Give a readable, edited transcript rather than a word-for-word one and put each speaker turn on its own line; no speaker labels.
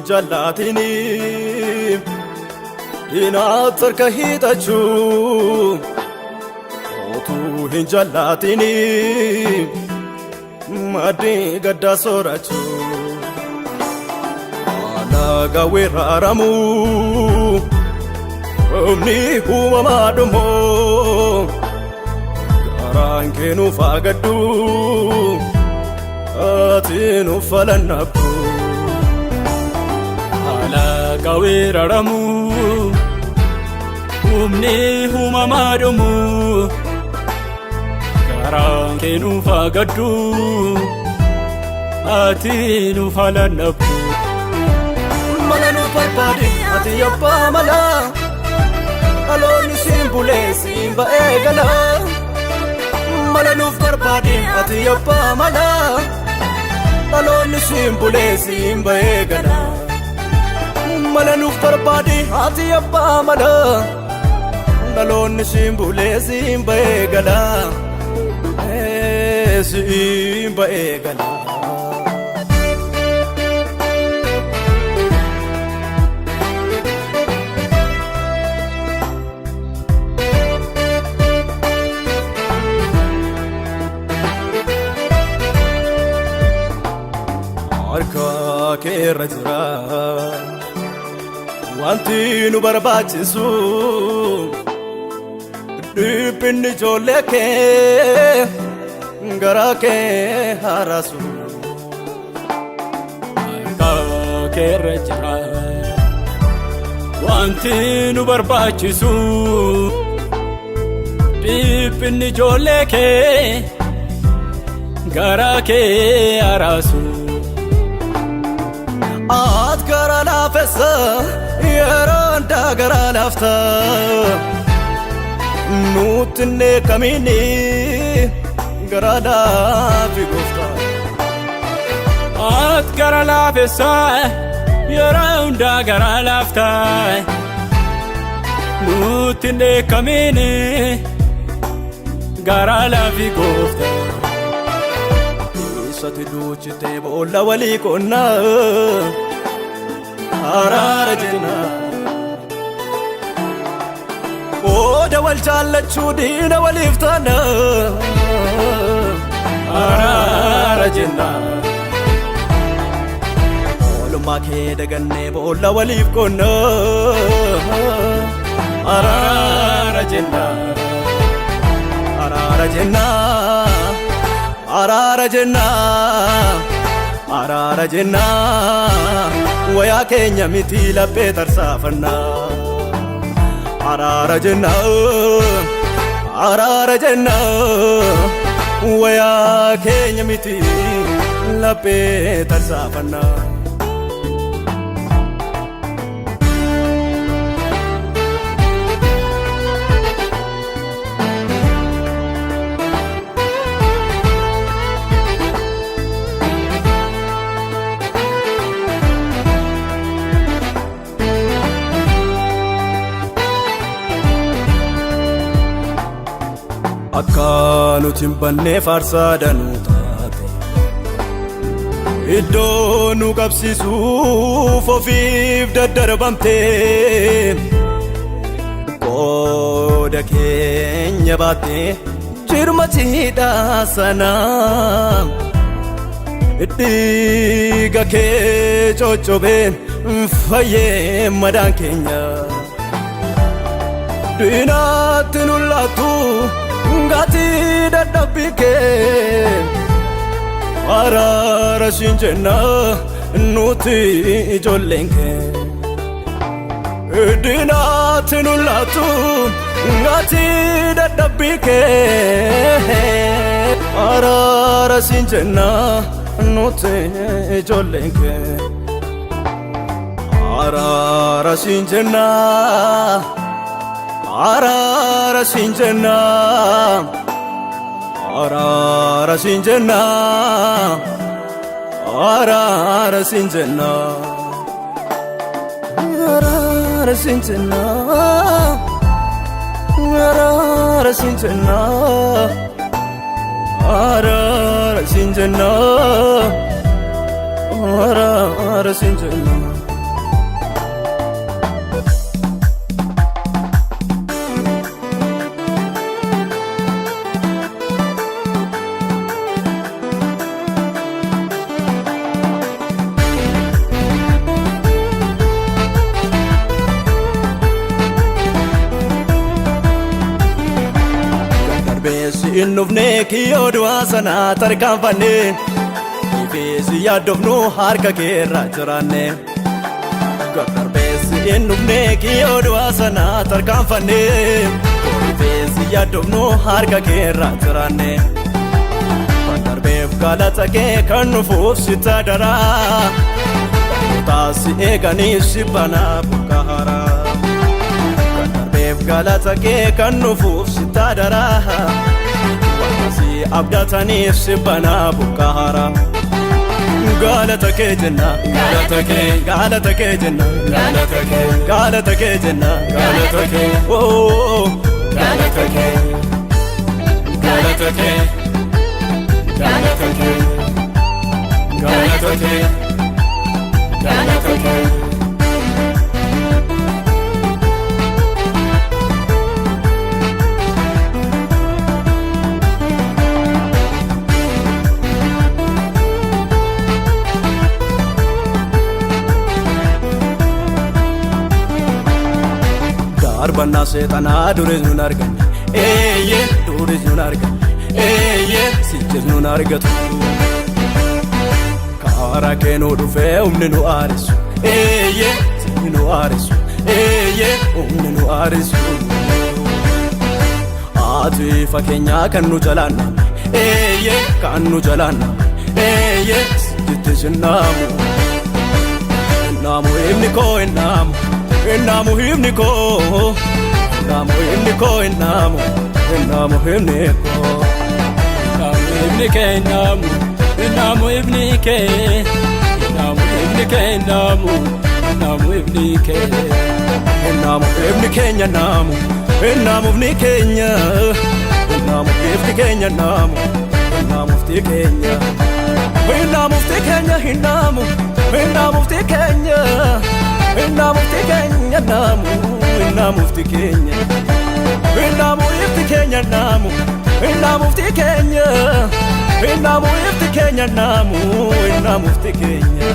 hinjallatini inaattar kahitachu otu hinjallatini maddi gadda sorachu alaga wiraramu omni humamadumo garankenu fagaddu atinu falannaku alaga wiraramu omni humamadumo garankenu fagaddu atinu falannaku malanu barbade ati yabba mala aloni simbule simba egala malanu barbade ati yabba mala aloni simbule simba egala malanu barbade ati yabba mala aloni simbule simba egala simba egala arka keerra jira wanti nu barbaachisu dhiphinni ijoollee kee garaa kee harasu arka keerra jira wanti nu barbaachisu dhiphinni ijoollee kee garaa kee harasu at gara lafesa yeranda gara lafta nutne kamini gara lafi gofta at gara lafesa yeranda gara lafta nutne kamini gara lafi gofta sati duchite bolla wali konna arara jenna oda wal jallachu dina waliftana arara jenna oluma ke daganne bolla walif konna arara jenna arara jenna arara jenna arara jenna waya kenya miti lappe tarsafanna arara jenna waya kenya miti lappe tarsafanna akkanutin banne farsaadanu taate iddoo nu qabsiisuuf ofiif daddarbamte qooda keenya baatte jirma jiidhaa sana dhiiga kee coccobeen fayyee madaan keenya diinaatti nullaatu ngati dadhabike arara sinjenna nuti ijoolleen kee diinaatti nullaatu ngati dadhabike arara sinjenna nuti ijoolleen kee arara sinjenna arara sinjenna arara sinjenna arara sinjenna arara sinjenna arara sinjenna arara sinjenna arara sinjenna innufne kiyoo du'aa sana tarkaanfanne ifeesi yaaddofnu harka keerra jiraanne gardarbeessi innufne kiyoo du'aa sana tarkaanfanne ifeesi yaaddofnu harka keerra jiraanne darbeef galata kee kan nufuuf sitta daraa taasi eeganiif sibbana buka haraa darbeef galata kee kan nufuuf sitta daraa waasi abdataniif sibbana buka haraa galata kee jenna galata kee galata kee jenna galata kee galata kee jenna galata kee oh galata kee galata kee galata kee galata kee galata kee Darbana seetana duris nun arganne duris nun arganne sijjis nun argatu kaara kee nu dhufee humni nu aarisu sinni nu aarisu humni nu aarisu ati fakkeenyaa kan nu jalaanna kan nu jalaanna sijjitti sinnaamu innaamu himni koo innaamu Inamu himni ko, inamu himni ko, inamu himni ko.
Inamu himni ke, inamu himni ke, inamu himni ke, inamu himni ke.
Inamu himni kenya namu, inamu himni kenya, inamu himni kenya namu, inamu himni kenya. Inamu himni kenya, inamu himni kenya. Inna mufti Kenya namu, inna mufti Kenya. Inna mufti Kenya namu, inna mufti Kenya. Inna mufti Kenya namu, inna mufti Kenya.